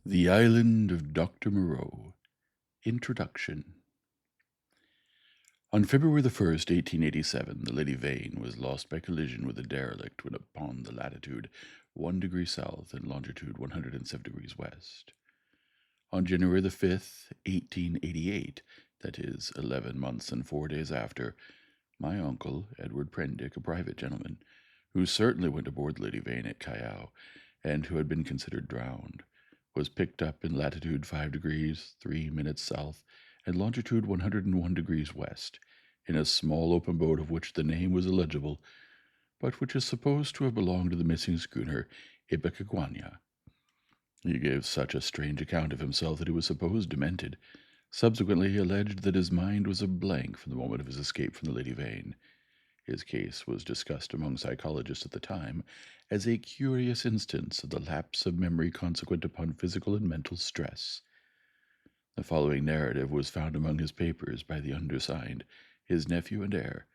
The Island of Dr. Moreau. Introduction. On February the 1st, 1887, the Lady Vane was lost by collision with a derelict when upon the latitude 1 degree south and longitude 107 degrees west. On January the 5th, 1888, that is, 11 months and 4 days after, my uncle, Edward Prendick, a private gentleman, who certainly went aboard the Lady Vane at Callao, and who had been considered drowned, was picked up in latitude 5 degrees 3 minutes south and longitude 101 degrees west, in a small open boat of which the name was illegible, but which is supposed to have belonged to the missing schooner Ipecacuanha. He gave such a strange account of himself that he was supposed demented. Subsequently, he alleged that his mind was a blank from the moment of his escape from the Lady Vane. His case was discussed among psychologists at the time as a curious instance of the lapse of memory consequent upon physical and mental stress. The following narrative was found among his papers by the undersigned, his nephew and heir,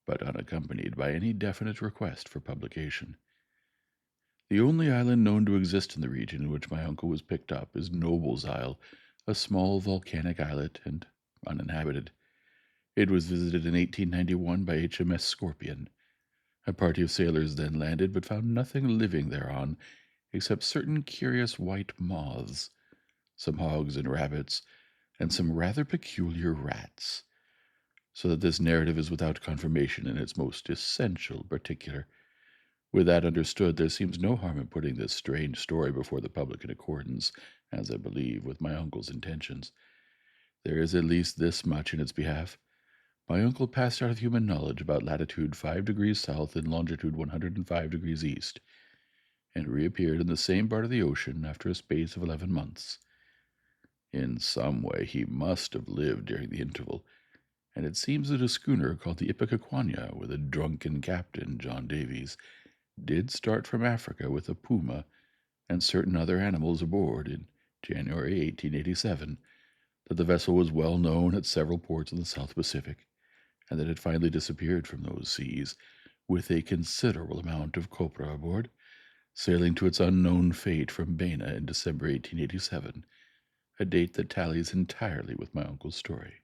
but unaccompanied by any definite request for publication. The only island known to exist in the region in which my uncle was picked up is Noble's Isle, a small volcanic islet and uninhabited. It was visited in 1891 by HMS Scorpion. A party of sailors then landed, but found nothing living thereon except certain curious white moths, some hogs and rabbits, and some rather peculiar rats, so that this narrative is without confirmation in its most essential particular. With that understood, there seems no harm in putting this strange story before the public in accordance, as I believe, with my uncle's intentions. There is at least this much in its behalf. My uncle passed out of human knowledge about latitude 5 degrees south and longitude 105 degrees east, and reappeared in the same part of the ocean after a space of 11 months. In some way he must have lived during the interval, and it seems that a schooner called the Ipecacuanha, with a drunken captain, John Davies, did start from Africa with a puma and certain other animals aboard in January 1887, that the vessel was well known at several ports in the South Pacific, and that it finally disappeared from those seas, with a considerable amount of copra aboard, sailing to its unknown fate from Bena in December 1887, a date that tallies entirely with my uncle's story.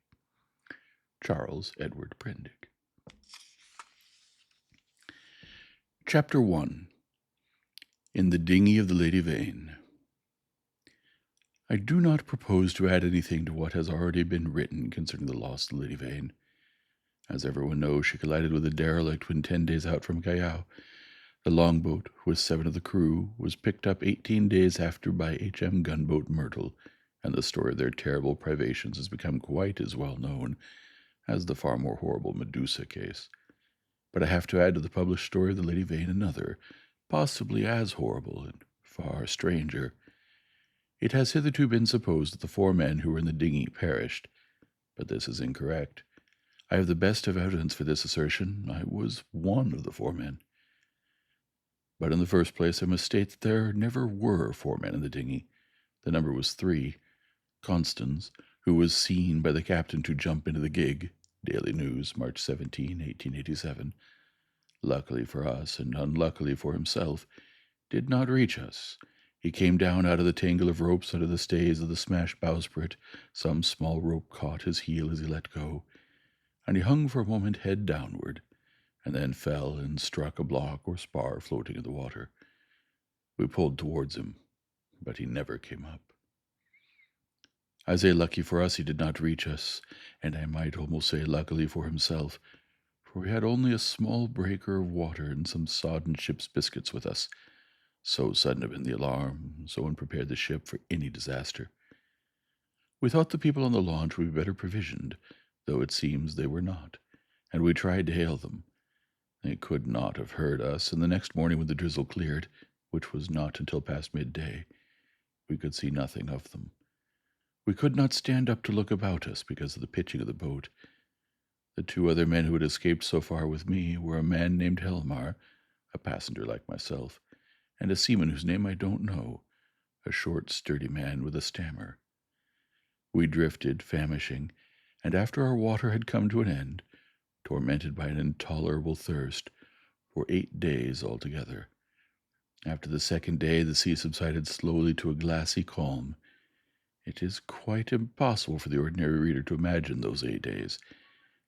Charles Edward Prendick. Chapter 1. In the Dinghy of the Lady Vane. I do not propose to add anything to what has already been written concerning the lost Lady Vane. As everyone knows, she collided with a derelict when 10 days out from Callao. The longboat, with 7 of the crew, was picked up 18 days after by H.M. gunboat Myrtle, and the story of their terrible privations has become quite as well known as the far more horrible Medusa case. But I have to add to the published story of the Lady Vane another, possibly as horrible and far stranger. It has hitherto been supposed that the 4 men who were in the dinghy perished, but this is incorrect. I have the best of evidence for this assertion. I was one of the 4 men. But in the first place, I must state that there never were 4 men in the dinghy. The number was 3. Constance, who was seen by the captain to jump into the gig, Daily News, March 17, 1887, luckily for us and unluckily for himself, did not reach us. He came down out of the tangle of ropes under the stays of the smashed bowsprit. Some small rope caught his heel as he let go, and he hung for a moment head downward, and then fell and struck a block or spar floating in the water. We pulled towards him, but he never came up. I say lucky for us he did not reach us, and I might almost say luckily for himself, for we had only a small breaker of water and some sodden ship's biscuits with us. So sudden had been the alarm, so unprepared the ship for any disaster. We thought the people on the launch would be better provisioned, though it seems they were not, and we tried to hail them. They could not have heard us, and the next morning when the drizzle cleared, which was not until past midday, we could see nothing of them. We could not stand up to look about us because of the pitching of the boat. The 2 other men who had escaped so far with me were a man named Helmar, a passenger like myself, and a seaman whose name I don't know, a short, sturdy man with a stammer. We drifted, famishing, and after our water had come to an end, tormented by an intolerable thirst, for 8 days altogether. After the second day, the sea subsided slowly to a glassy calm. It is quite impossible for the ordinary reader to imagine those 8 days.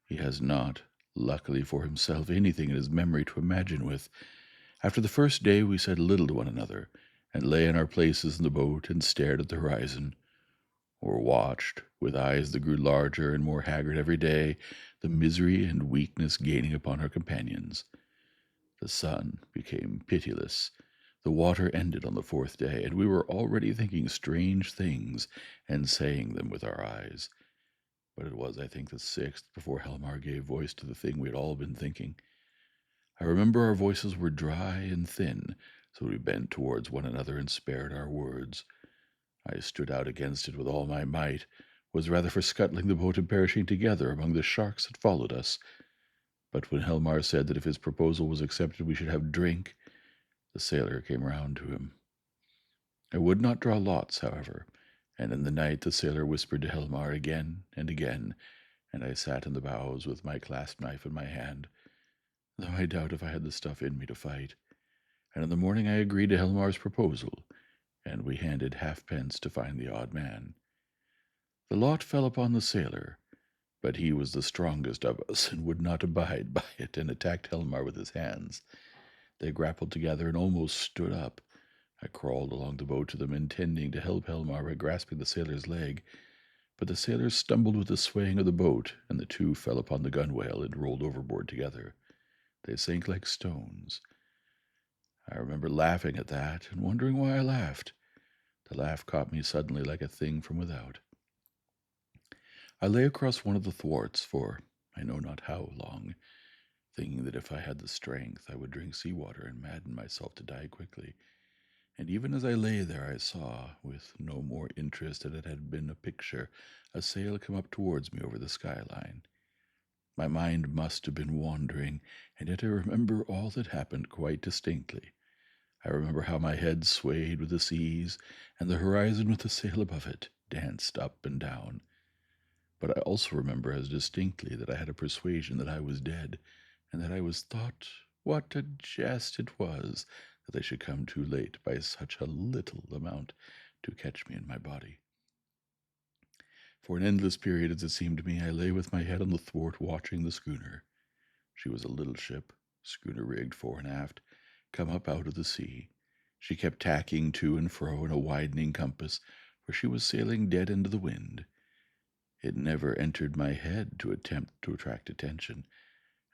He has not, luckily for himself, anything in his memory to imagine with. After the first day, we said little to one another, and lay in our places in the boat and stared at the horizon, or watched, with eyes that grew larger and more haggard every day, the misery and weakness gaining upon our companions. The sun became pitiless. The water ended on the fourth day, and we were already thinking strange things and saying them with our eyes. But it was, I think, the sixth before Helmar gave voice to the thing we had all been thinking. I remember our voices were dry and thin, so we bent towards one another and spared our words. I stood out against it with all my might, was rather for scuttling the boat and perishing together among the sharks that followed us. But when Helmar said that if his proposal was accepted we should have drink, the sailor came round to him. I would not draw lots, however, and in the night the sailor whispered to Helmar again and again, and I sat in the bows with my clasp knife in my hand, though I doubt if I had the stuff in me to fight. And in the morning I agreed to Helmar's proposal, and we handed halfpence to find the odd man. The lot fell upon the sailor, but he was the strongest of us and would not abide by it, and attacked Helmar with his hands. They grappled together and almost stood up. I crawled along the boat to them, intending to help Helmar by grasping the sailor's leg, but the sailor stumbled with the swaying of the boat, and the two fell upon the gunwale and rolled overboard together. They sank like stones. I remember laughing at that, and wondering why I laughed. The laugh caught me suddenly like a thing from without. I lay across one of the thwarts for I know not how long, thinking that if I had the strength I would drink sea-water and madden myself to die quickly. And even as I lay there I saw, with no more interest than it had been a picture, a sail come up towards me over the skyline. My mind must have been wandering, and yet I remember all that happened quite distinctly. I remember how my head swayed with the seas, and the horizon with the sail above it danced up and down. But I also remember as distinctly that I had a persuasion that I was dead, and that I was thought what a jest it was that they should come too late by such a little amount to catch me in my body. For an endless period, as it seemed to me, I lay with my head on the thwart watching the schooner. She was a little ship, schooner rigged fore and aft, come up out of the sea. She kept tacking to and fro in a widening compass, for she was sailing dead into the wind. It never entered my head to attempt to attract attention,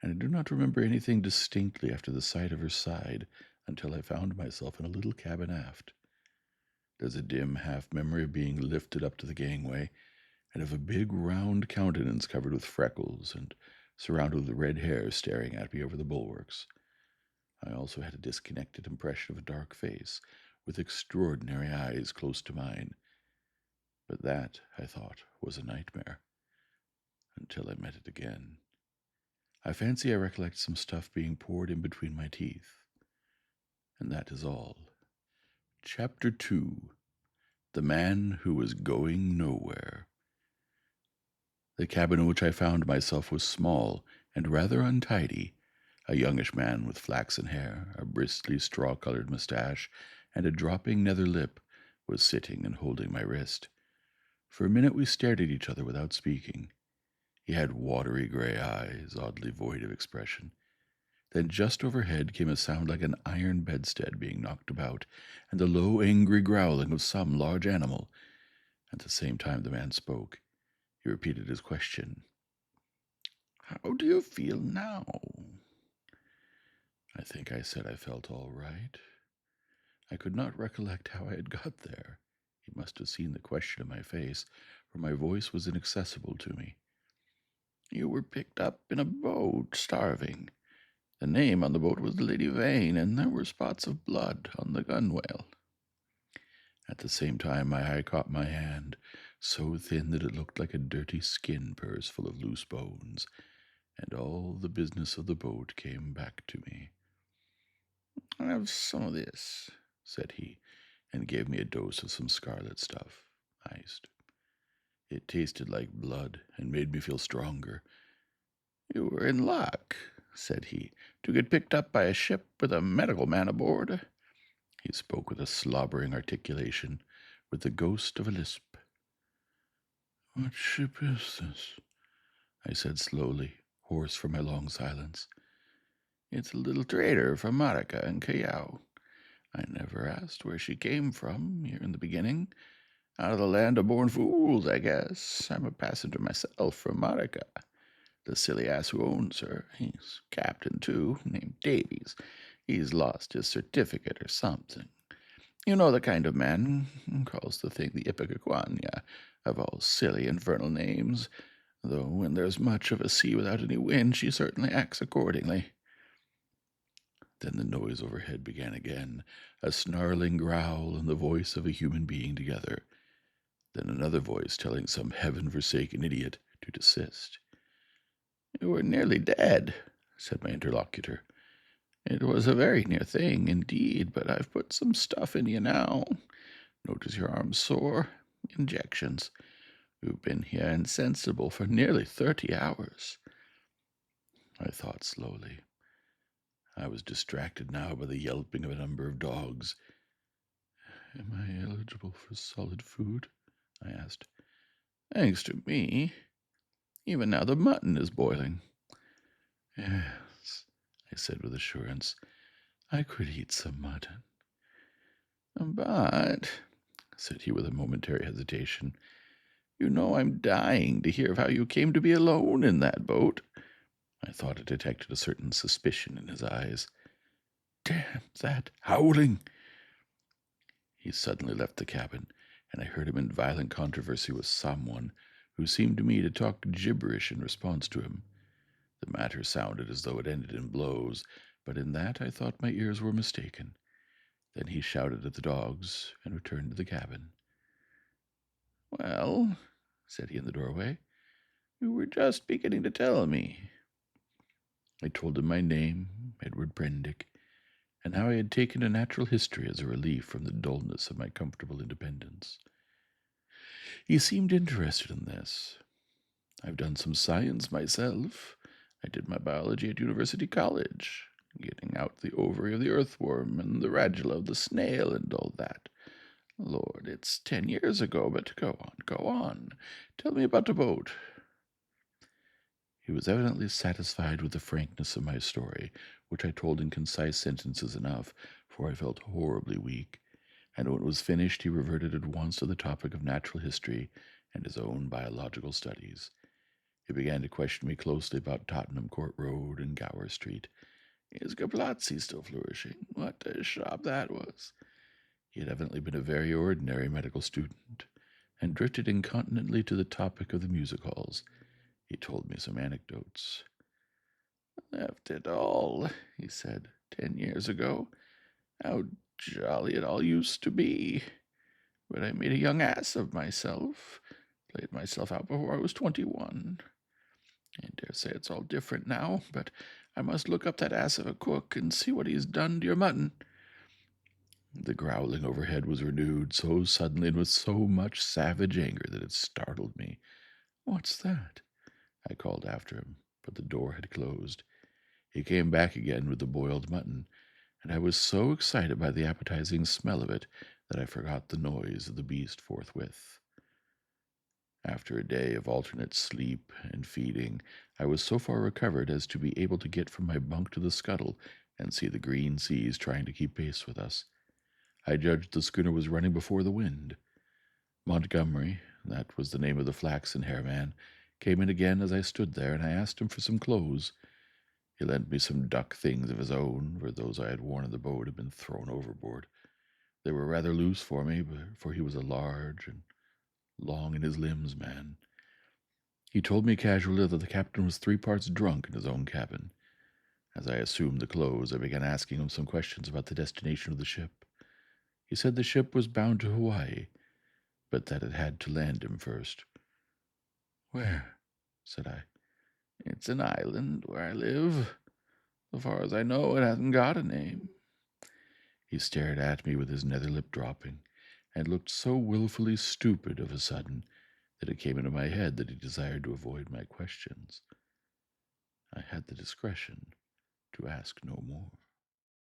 and I do not remember anything distinctly after the sight of her side until I found myself in a little cabin aft. There's a dim half-memory of being lifted up to the gangway, and of a big round countenance covered with freckles and surrounded with red hair staring at me over the bulwarks. I also had a disconnected impression of a dark face, with extraordinary eyes close to mine. But that, I thought, was a nightmare, until I met it again. I fancy I recollect some stuff being poured in between my teeth, and that is all. Chapter 2. The Man Who Was Going Nowhere. The cabin in which I found myself was small and rather untidy. A youngish man with flaxen hair, a bristly straw-colored mustache, and a dropping nether lip was sitting and holding my wrist. For a minute we stared at each other without speaking. He had watery gray eyes, oddly void of expression. Then just overhead came a sound like an iron bedstead being knocked about, and the low, angry growling of some large animal. At the same time the man spoke. He repeated his question. "How do you feel now?" I think I said I felt all right. I could not recollect how I had got there. He must have seen the question in my face, for my voice was inaccessible to me. "You were picked up in a boat, starving. The name on the boat was the Lady Vane, and there were spots of blood on the gunwale." At the same time my eye caught my hand, so thin that it looked like a dirty skin purse full of loose bones, and all the business of the boat came back to me. "Have some of this," said he, and gave me a dose of some scarlet stuff, iced. It tasted like blood, and made me feel stronger. "You were in luck," said he, "to get picked up by a ship with a medical man aboard. He spoke with a slobbering articulation, with the ghost of a lisp. "What ship is this?" I said slowly, hoarse from my long silence. "It's a little trader from Marica and Callao. I never asked where she came from here in the beginning. Out of the land of born fools, I guess. I'm a passenger myself from Marica. The silly ass who owns her, he's captain too, named Davies. He's lost his certificate or something. You know the kind of man who calls the thing the Ipecacuanha, of all silly infernal names, though when there's much of a sea without any wind, she certainly acts accordingly." Then the noise overhead began again, a snarling growl and the voice of a human being together. Then another voice telling some heaven-forsaken idiot to desist. "You were nearly dead," said my interlocutor. "It was a very near thing, indeed, but I've put some stuff in you now. Notice your arm's sore. Injections. You've been here insensible for nearly 30 hours. I thought slowly. I was distracted now by the yelping of a number of dogs. "Am I eligible for solid food?" I asked. "Thanks to me. Even now the mutton is boiling." "Yes," I said with assurance, "I could eat some mutton." "But," said he with a momentary hesitation, "you know I'm dying to hear of how you came to be alone in that boat." I thought I detected a certain suspicion in his eyes. "Damn that howling!" He suddenly left the cabin, and I heard him in violent controversy with someone who seemed to me to talk gibberish in response to him. The matter sounded as though it ended in blows, but in that I thought my ears were mistaken. Then he shouted at the dogs and returned to the cabin. "Well," said he in the doorway, "you were just beginning to tell me." I told him my name, Edward Prendick, and how I had taken to natural history as a relief from the dullness of my comfortable independence. He seemed interested in this. "I've done some science myself. I did my biology at University College, getting out the ovary of the earthworm and the radula of the snail and all that. Lord, it's 10 years ago, but go on. Tell me about the boat." He was evidently satisfied with the frankness of my story, which I told in concise sentences enough, for I felt horribly weak, and when it was finished he reverted at once to the topic of natural history and his own biological studies. He began to question me closely about Tottenham Court Road and Gower Street. Is Gablazzi still flourishing? What a shop that was! He had evidently been a very ordinary medical student, and drifted incontinently to the topic of the music halls. He told me some anecdotes. "Left it all," he said, 10 years ago. How jolly it all used to be. But I made a young ass of myself, played myself out before I was 21. I dare say it's all different now, but I must look up that ass of a cook and see what he's done to your mutton." The growling overhead was renewed so suddenly and with so much savage anger that it startled me. "What's that?" I called after him, but the door had closed. He came back again with the boiled mutton, and I was so excited by the appetizing smell of it that I forgot the noise of the beast forthwith. After a day of alternate sleep and feeding, I was so far recovered as to be able to get from my bunk to the scuttle and see the green seas trying to keep pace with us. I judged the schooner was running before the wind. Montgomery, that was the name of the flaxen hair man, came in again as I stood there, and I asked him for some clothes. He lent me some duck things of his own, for those I had worn on the boat had been thrown overboard. They were rather loose for me, for he was a large and long in his limbs man. He told me casually that the captain was 3 parts drunk in his own cabin. As I assumed the clothes, I began asking him some questions about the destination of the ship. He said the ship was bound to Hawaii, but that it had to land him first. "Where?" said I. "It's an island where I live. So far as I know, it hasn't got a name." He stared at me with his nether lip dropping, and looked so wilfully stupid of a sudden that it came into my head that he desired to avoid my questions. I had the discretion to ask no more.